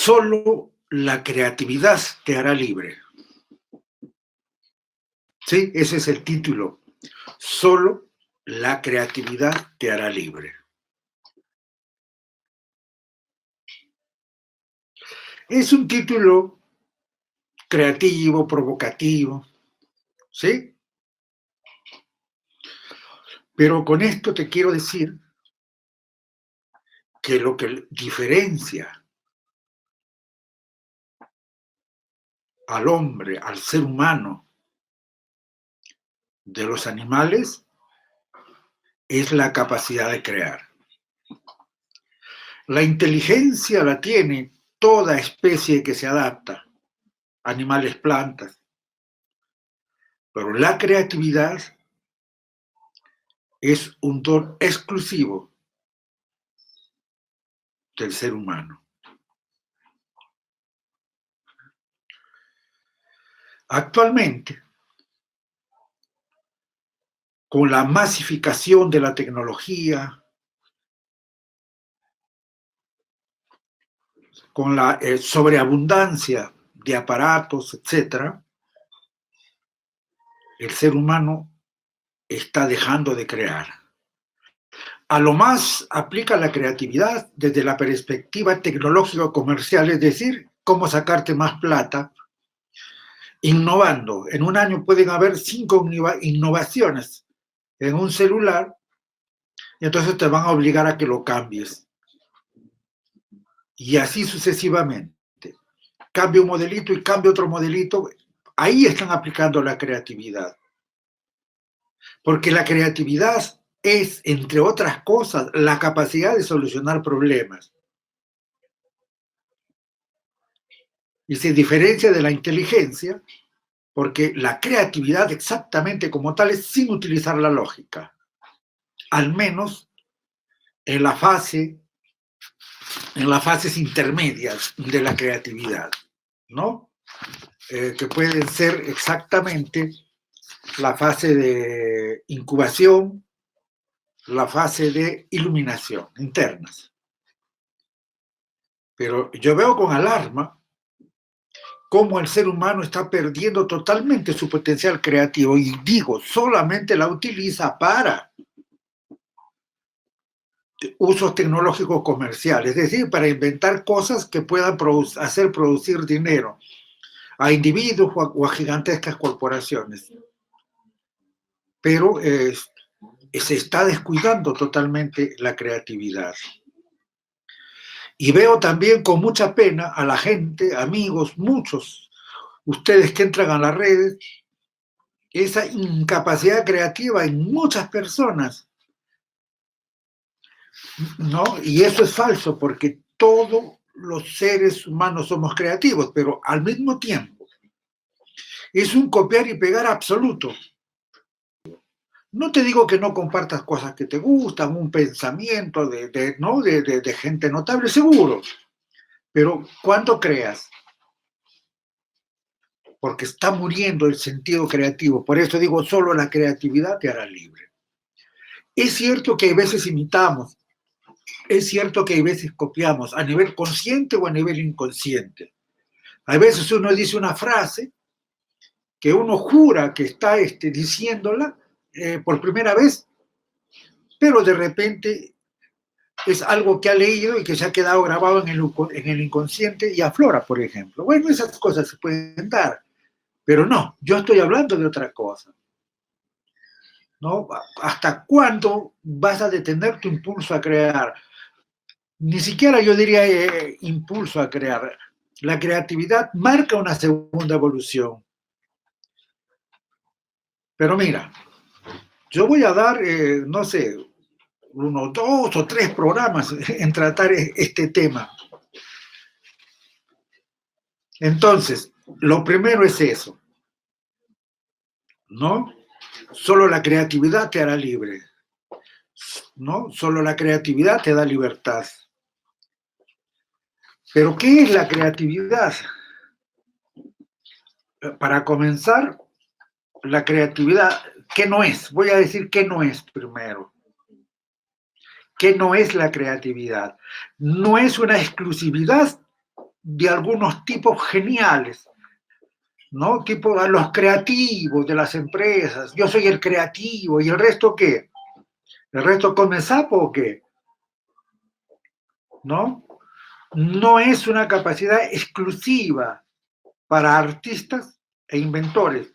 Solo la creatividad te hará libre. Sí, ese es el título. Solo la creatividad te hará libre. Es un título creativo, provocativo, ¿sí? Pero con esto te quiero decir que lo que diferencia al hombre, al ser humano, de los animales, es la capacidad de crear. La inteligencia la tiene toda especie que se adapta, animales, plantas, pero la creatividad es un don exclusivo del ser humano. Actualmente, con la masificación de la tecnología, con la sobreabundancia de aparatos, etc., el ser humano está dejando de crear. A lo más aplica la creatividad desde la perspectiva tecnológica comercial, es decir, cómo sacarte más plata, innovando. En un año pueden haber 5 innovaciones en un celular y entonces te van a obligar a que lo cambies. Y así sucesivamente. Cambia un modelito y cambia otro modelito. Ahí están aplicando la creatividad. Porque la creatividad es, entre otras cosas, la capacidad de solucionar problemas. Y se diferencia de la inteligencia porque la creatividad exactamente como tal es sin utilizar la lógica. Al menos en las fases intermedias de la creatividad, ¿no? Que pueden ser exactamente la fase de incubación, la fase de iluminación internas. Pero yo veo con alarma cómo el ser humano está perdiendo totalmente su potencial creativo y digo, solamente la utiliza para usos tecnológicos comerciales, es decir, para inventar cosas que puedan hacer producir dinero a individuos o a gigantescas corporaciones. Pero se está descuidando totalmente la creatividad. Y veo también con mucha pena a la gente, amigos, muchos, ustedes que entran a las redes, esa incapacidad creativa en muchas personas, ¿no? Y eso es falso porque todos los seres humanos somos creativos, pero al mismo tiempo es un copiar y pegar absoluto. No te digo que no compartas cosas que te gustan, un pensamiento de gente notable, seguro, pero ¿cuánto creas? Porque está muriendo el sentido creativo. Por eso digo, solo la creatividad te hará libre. Es cierto que hay veces imitamos, es cierto que hay veces copiamos, a nivel consciente o a nivel inconsciente. A veces uno dice una frase que uno jura que está diciéndola por primera vez, pero de repente es algo que ha leído y que se ha quedado grabado en el inconsciente y aflora, por ejemplo. Bueno, esas cosas se pueden dar, pero no, yo estoy hablando de otra cosa, ¿no? ¿Hasta cuándo vas a detener tu impulso a crear? Ni siquiera yo diría impulso a crear. La creatividad marca una segunda evolución. Pero mira, yo voy a dar, no sé, unos 2 o 3 programas en tratar este tema. Entonces, lo primero es eso, ¿no? Solo la creatividad te hará libre, ¿no? Solo la creatividad te da libertad. Pero ¿qué es la creatividad? Para comenzar, la creatividad, ¿qué no es? Voy a decir qué no es primero. ¿Qué no es la creatividad? No es una exclusividad de algunos tipos geniales, ¿no? Tipo a los creativos de las empresas. Yo soy el creativo, ¿y el resto qué? ¿El resto come sapo o qué? ¿No? No es una capacidad exclusiva para artistas e inventores,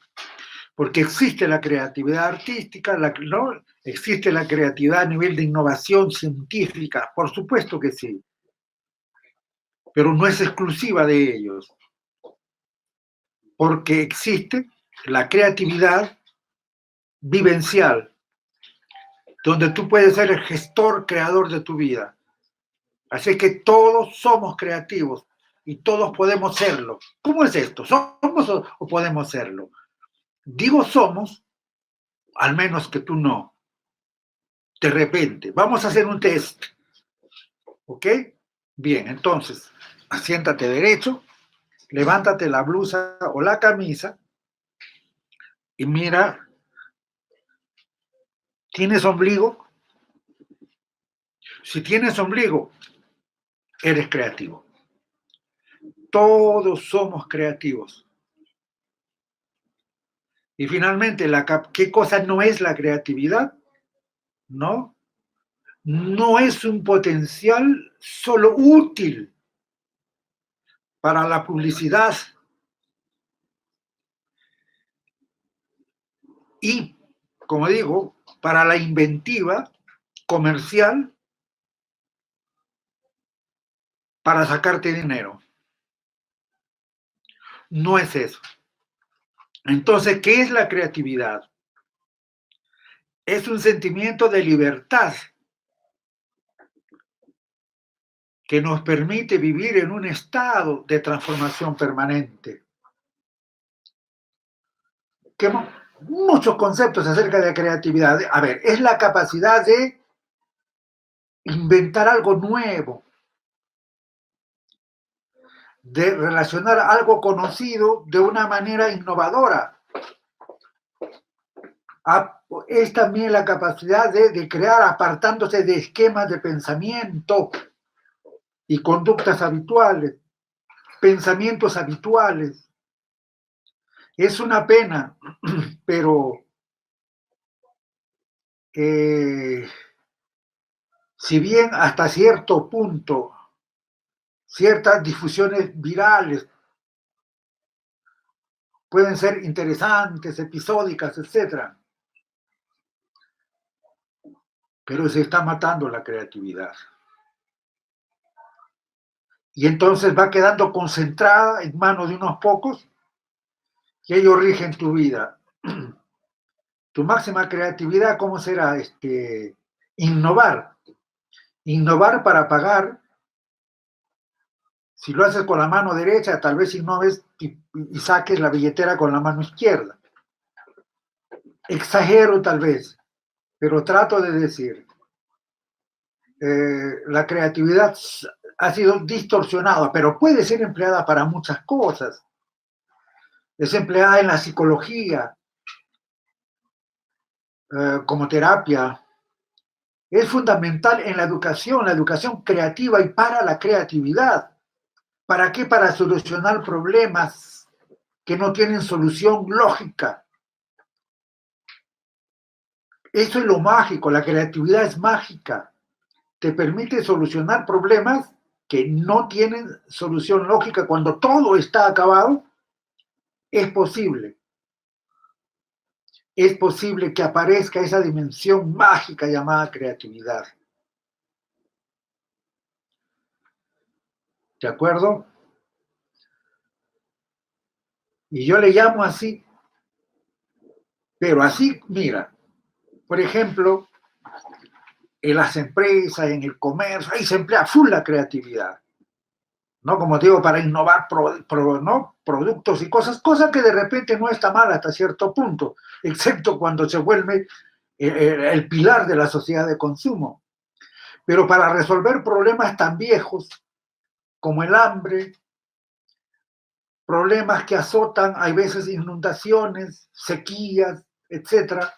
porque existe la creatividad artística, ¿no? Existe la creatividad a nivel de innovación científica, por supuesto que sí, pero no es exclusiva de ellos, porque existe la creatividad vivencial, donde tú puedes ser el gestor, creador de tu vida. Así que todos somos creativos y todos podemos serlo. ¿Cómo es esto? ¿Somos o podemos serlo? Digo somos, al menos que tú no. De repente, vamos a hacer un test. ¿Ok? Bien, entonces, siéntate derecho, levántate la blusa o la camisa y mira, ¿tienes ombligo? Si tienes ombligo, eres creativo. Todos somos creativos. Y finalmente, ¿qué cosa no es la creatividad? ¿No? No es un potencial solo útil para la publicidad y, como digo, para la inventiva comercial para sacarte dinero. No es eso. Entonces, ¿qué es la creatividad? Es un sentimiento de libertad que nos permite vivir en un estado de transformación permanente. ¿Qué muchos conceptos acerca de la creatividad. A ver, es la capacidad de inventar algo nuevo, de relacionar algo conocido de una manera innovadora. Es también la capacidad de crear apartándose de esquemas de pensamiento y conductas habituales, pensamientos habituales. Es una pena, pero si bien hasta cierto punto ciertas difusiones virales pueden ser interesantes, episódicas, etc., pero se está matando la creatividad. Y entonces va quedando concentrada en manos de unos pocos y ellos rigen tu vida. Tu máxima creatividad, ¿cómo será? Innovar. Innovar para pagar. Si lo haces con la mano derecha, tal vez innoves y saques la billetera con la mano izquierda. Exagero tal vez, pero trato de decir, la creatividad ha sido distorsionada, pero puede ser empleada para muchas cosas. Es empleada en la psicología, como terapia. Es fundamental en la educación creativa y para la creatividad. ¿Para qué? Para solucionar problemas que no tienen solución lógica. Eso es lo mágico, la creatividad es mágica. Te permite solucionar problemas que no tienen solución lógica. Cuando todo está acabado, es posible. Es posible que aparezca esa dimensión mágica llamada creatividad. ¿De acuerdo? Y yo le llamo así, pero así, mira, por ejemplo, en las empresas, en el comercio, ahí se emplea full la creatividad, ¿no? Como digo, para innovar ¿no? Productos y cosas que de repente no está mal hasta cierto punto, excepto cuando se vuelve el pilar de la sociedad de consumo. Pero para resolver problemas tan viejos como el hambre, problemas que azotan, hay veces inundaciones, sequías, etcétera.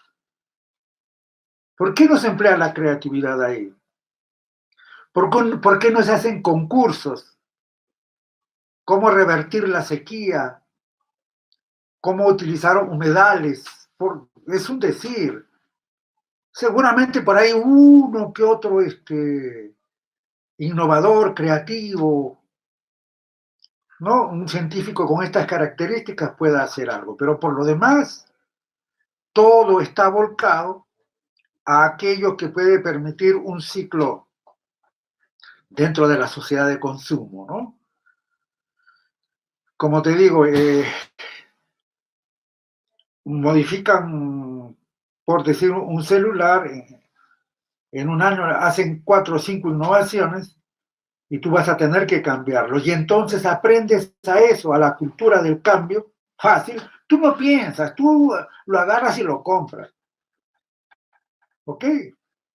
¿Por qué no se emplea la creatividad ahí? ¿Por qué no se hacen concursos cómo revertir la sequía, cómo utilizar humedales. Es un decir. Seguramente por ahí uno que otro innovador, creativo, ¿no? Un científico con estas características pueda hacer algo, pero por lo demás, todo está volcado a aquello que puede permitir un ciclo dentro de la sociedad de consumo, ¿no? Como te digo, modifican, por decir, un celular, en un año hacen 4 o 5 innovaciones y tú vas a tener que cambiarlo. Y entonces aprendes a eso, a la cultura del cambio, fácil. Tú no piensas, tú lo agarras y lo compras. ¿Ok?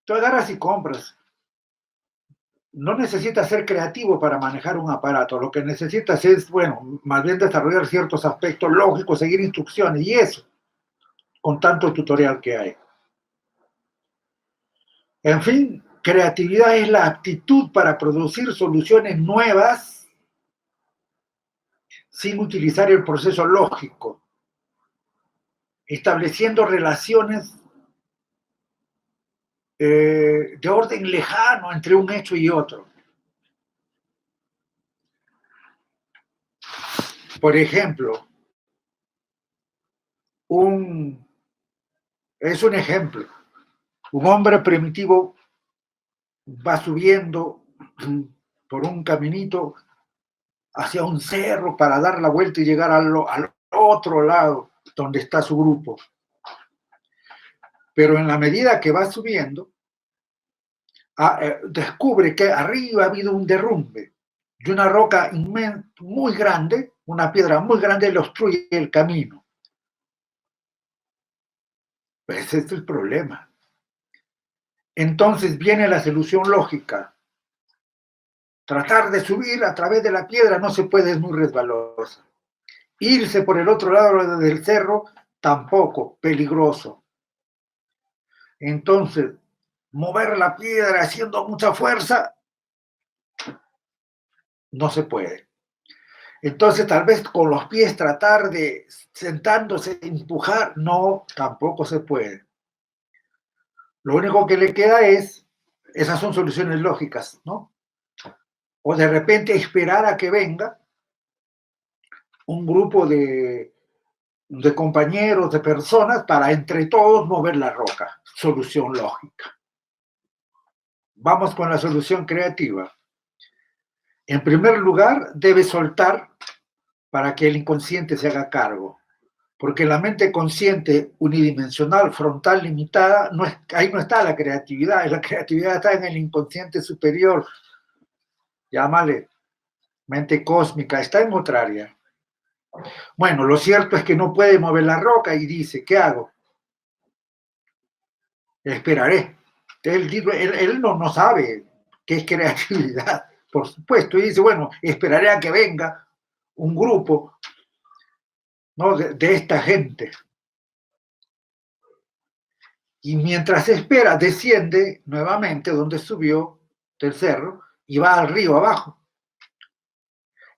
Tú agarras y compras. No necesitas ser creativo para manejar un aparato. Lo que necesitas es, bueno, más bien desarrollar ciertos aspectos lógicos, seguir instrucciones y eso, con tanto tutorial que hay. En fin, creatividad es la aptitud para producir soluciones nuevas sin utilizar el proceso lógico, estableciendo relaciones de orden lejano entre un hecho y otro. Por ejemplo, es un ejemplo. Un hombre primitivo va subiendo por un caminito hacia un cerro para dar la vuelta y llegar al otro lado donde está su grupo. Pero en la medida que va subiendo, descubre que arriba ha habido un derrumbe y una roca muy grande, una piedra muy grande, le obstruye el camino. Pues ese es el problema. Entonces viene la solución lógica. Tratar de subir a través de la piedra no se puede, es muy resbalosa. Irse por el otro lado del cerro, tampoco, peligroso. Entonces, mover la piedra haciendo mucha fuerza, no se puede. Entonces, tal vez con los pies tratar de sentándose, empujar, no, tampoco se puede. Lo único que le queda esas son soluciones lógicas, ¿no? O de repente esperar a que venga un grupo de compañeros, de personas, para entre todos mover la roca. Solución lógica. Vamos con la solución creativa. En primer lugar, debe soltar para que el inconsciente se haga cargo. Porque la mente consciente, unidimensional, frontal, limitada, ahí no está la creatividad. La creatividad está en el inconsciente superior. Llámale mente cósmica, está en otra área. Bueno, lo cierto es que no puede mover la roca y dice, ¿qué hago? Esperaré. Él no sabe qué es creatividad, por supuesto, y dice, bueno, esperaré a que venga un grupo, ¿no? de esta gente. Y mientras espera, desciende nuevamente donde subió del cerro y va al río abajo.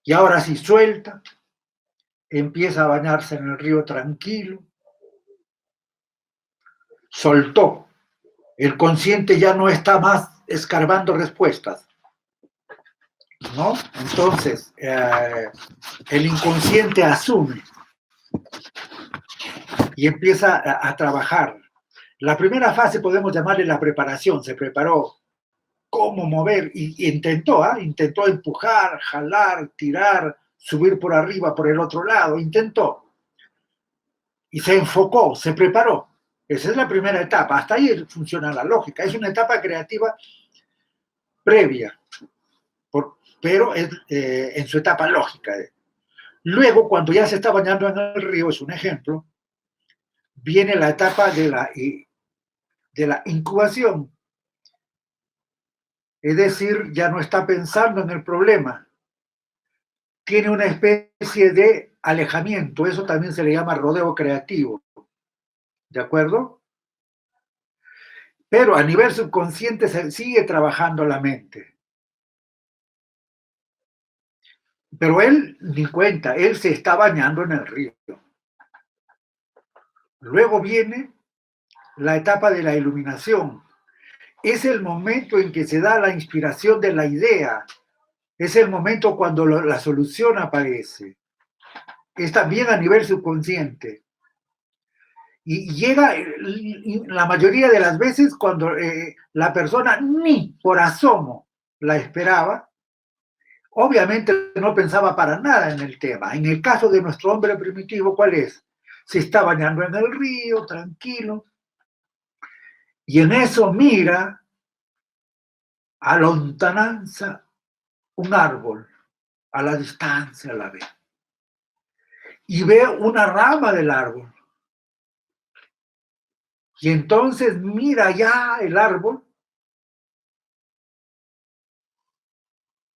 Y ahora sí suelta, empieza a bañarse en el río tranquilo, soltó. El consciente ya no está más escarbando respuestas, ¿no? Entonces, el inconsciente asume y empieza a trabajar. La primera fase podemos llamarle la preparación, se preparó cómo mover y intentó empujar, jalar, tirar, subir por arriba, por el otro lado, intentó. Y se enfocó, se preparó. Esa es la primera etapa, hasta ahí funciona la lógica, es una etapa creativa previa, pero es, en su etapa lógica. Luego, cuando ya se está bañando en el río, es un ejemplo, viene la etapa de la incubación. Es decir, ya no está pensando en el problema. Tiene una especie de alejamiento. Eso también se le llama rodeo creativo. ¿De acuerdo? Pero a nivel subconsciente se sigue trabajando la mente. Pero él ni cuenta, él se está bañando en el río. Luego viene la etapa de la iluminación. Es el momento en que se da la inspiración de la idea. Es el momento cuando la solución aparece. Es también a nivel subconsciente. Y llega la mayoría de las veces cuando la persona ni por asomo la esperaba. Obviamente no pensaba para nada en el tema. En el caso de nuestro hombre primitivo, ¿cuál es? Se está bañando en el río, tranquilo, y en eso mira a lontananza un árbol, a la distancia la ve, y ve una rama del árbol. Y entonces mira ya el árbol,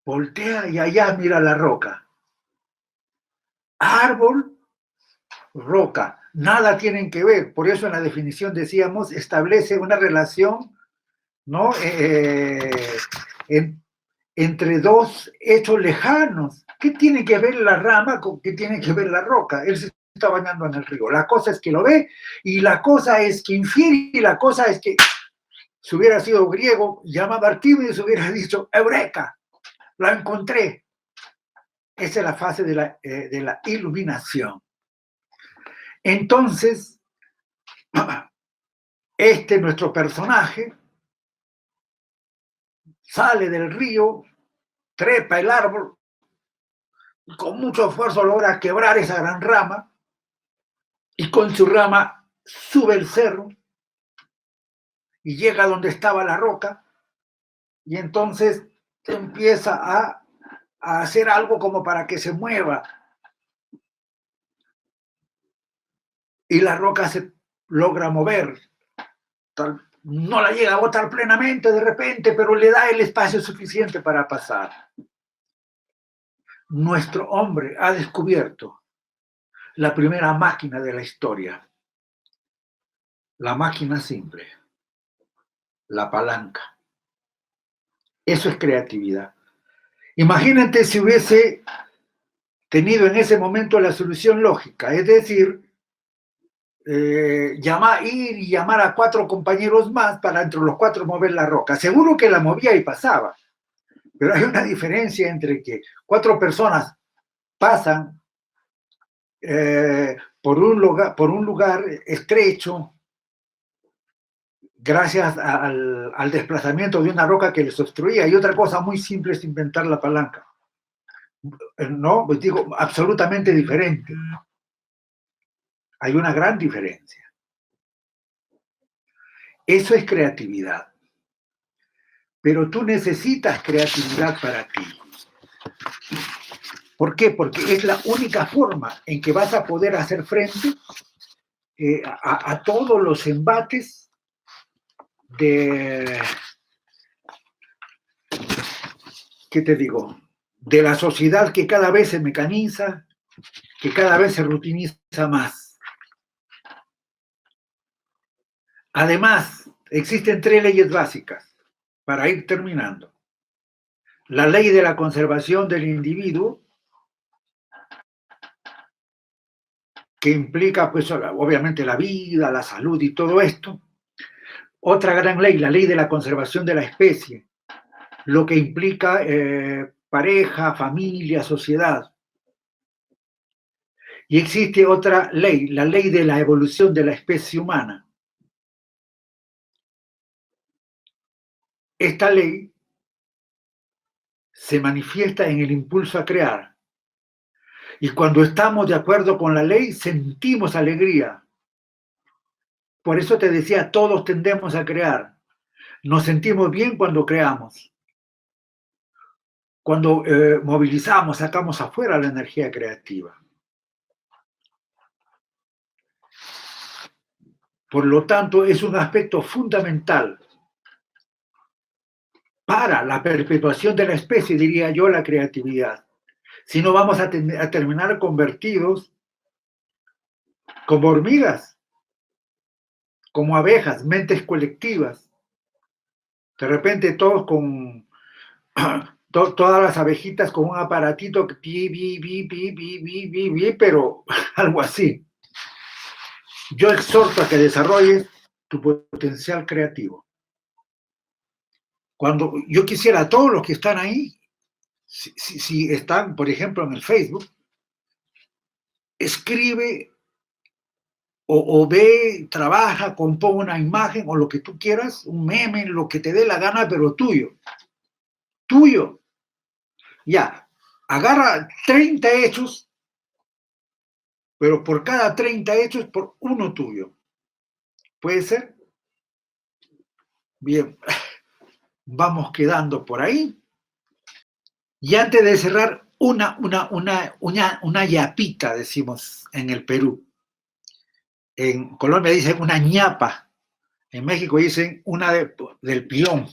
voltea y allá mira la roca. Árbol, roca, nada tienen que ver. Por eso en la definición decíamos, establece una relación, ¿no? Entre dos hechos lejanos. ¿Qué tiene que ver la rama con qué tiene que ver la roca? Él se está bañando en el río. La cosa es que lo ve y la cosa es que infiere y la cosa es que si hubiera sido griego, llamaba Arquímedes, hubiera dicho, ¡Eureka! La encontré. Esa es la fase de la iluminación. Entonces, nuestro personaje, sale del río, trepa el árbol, con mucho esfuerzo logra quebrar esa gran rama y con su rama sube el cerro y llega donde estaba la roca y entonces empieza a hacer algo como para que se mueva y la roca se logra mover. No la llega a botar plenamente de repente, pero le da el espacio suficiente para pasar. Nuestro hombre ha descubierto la primera máquina de la historia, la máquina simple, la palanca. Eso es creatividad. Imagínate si hubiese tenido en ese momento la solución lógica, es decir, ir y llamar a 4 compañeros más para entre los 4 mover la roca. Seguro que la movía y pasaba, pero hay una diferencia entre que 4 personas pasan por un lugar estrecho gracias al desplazamiento de una roca que les obstruía, y otra cosa muy simple es inventar la palanca. No, pues digo, absolutamente diferente. Hay una gran diferencia. Eso es creatividad. Pero tú necesitas creatividad para ti. ¿Por qué? Porque es la única forma en que vas a poder hacer frente a todos los embates de, ¿qué te digo? De la sociedad que cada vez se mecaniza, que cada vez se rutiniza más. Además, existen 3 leyes básicas para ir terminando. La ley de la conservación del individuo, que implica, pues, obviamente la vida, la salud y todo esto. Otra gran ley, la ley de la conservación de la especie, lo que implica pareja, familia, sociedad. Y existe otra ley, la ley de la evolución de la especie humana. Esta ley se manifiesta en el impulso a crear. Y cuando estamos de acuerdo con la ley, sentimos alegría. Por eso te decía, todos tendemos a crear. Nos sentimos bien cuando creamos. Cuando movilizamos, sacamos afuera la energía creativa. Por lo tanto, es un aspecto fundamental para la perpetuación de la especie, diría yo, la creatividad. Si no, vamos a terminar convertidos como hormigas, como abejas, mentes colectivas. De repente todos todas las abejitas con un aparatito que pi, pero algo así. Yo exhorto a que desarrolles tu potencial creativo. Cuando yo quisiera a todos los que están ahí, si están, por ejemplo, en el Facebook, escribe o ve, trabaja, compone una imagen o lo que tú quieras, un meme, lo que te dé la gana, pero tuyo. Tuyo. Ya, agarra 30 hechos, pero por cada 30 hechos, por uno tuyo. ¿Puede ser? Bien, vamos quedando por ahí. Y antes de cerrar, una yapita, decimos en el Perú. En Colombia dicen una ñapa. En México dicen del pilón.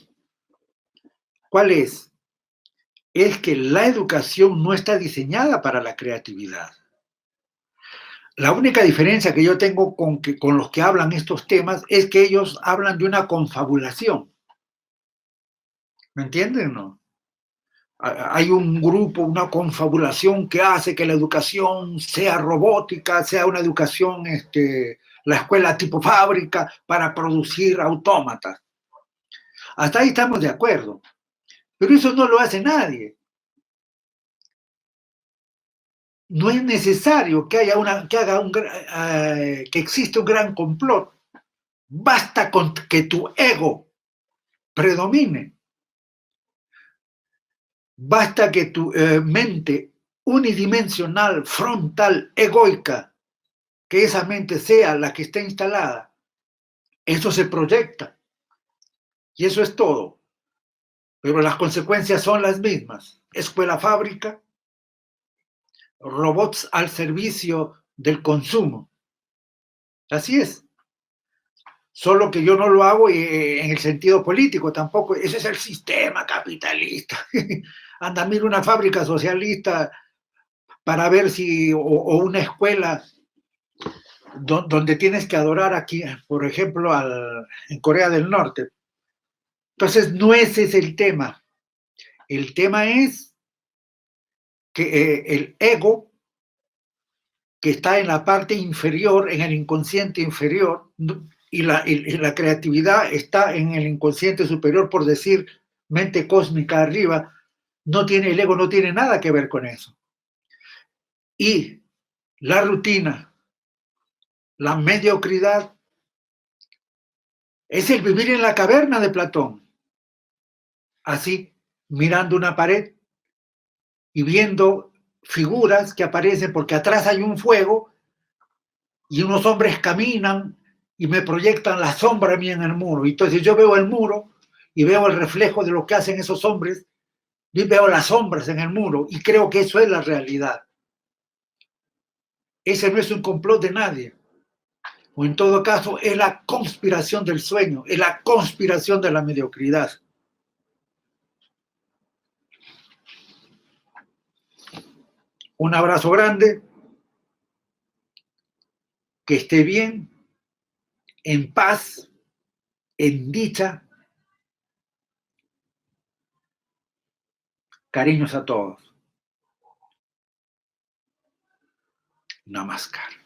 ¿Cuál es? Es que la educación no está diseñada para la creatividad. La única diferencia que yo tengo con los que hablan estos temas es que ellos hablan de una confabulación. ¿Me entienden o no? Hay un grupo, una confabulación que hace que la educación sea robótica, sea una educación, la escuela tipo fábrica para producir autómatas. Hasta ahí estamos de acuerdo. Pero eso no lo hace nadie. No es necesario que que exista un gran complot. Basta con que tu ego predomine. Basta que tu mente unidimensional, frontal, egoica, que esa mente sea la que esté instalada. Eso se proyecta. Y eso es todo. Pero las consecuencias son las mismas. Escuela fábrica, robots al servicio del consumo. Así es. Solo que yo no lo hago en el sentido político tampoco. Ese es el sistema capitalista. Anda, mira una fábrica socialista para ver si, o una escuela donde tienes que adorar aquí, por ejemplo, en Corea del Norte. Entonces, no ese es el tema. El tema es que el ego, que está en la parte inferior, en el inconsciente inferior, y la creatividad está en el inconsciente superior, por decir mente cósmica arriba, el ego no tiene nada que ver con eso. Y la rutina, la mediocridad, es el vivir en la caverna de Platón, así, mirando una pared y viendo figuras que aparecen porque atrás hay un fuego y unos hombres caminan y me proyectan la sombra a mí en el muro. Entonces yo veo el muro y veo el reflejo de lo que hacen esos hombres y veo las sombras en el muro y creo que eso es la realidad. Ese no es un complot de nadie. O en todo caso, es la conspiración del sueño, es la conspiración de la mediocridad. Un abrazo grande, que esté bien, en paz, en dicha. Cariños a todos. Namaskar.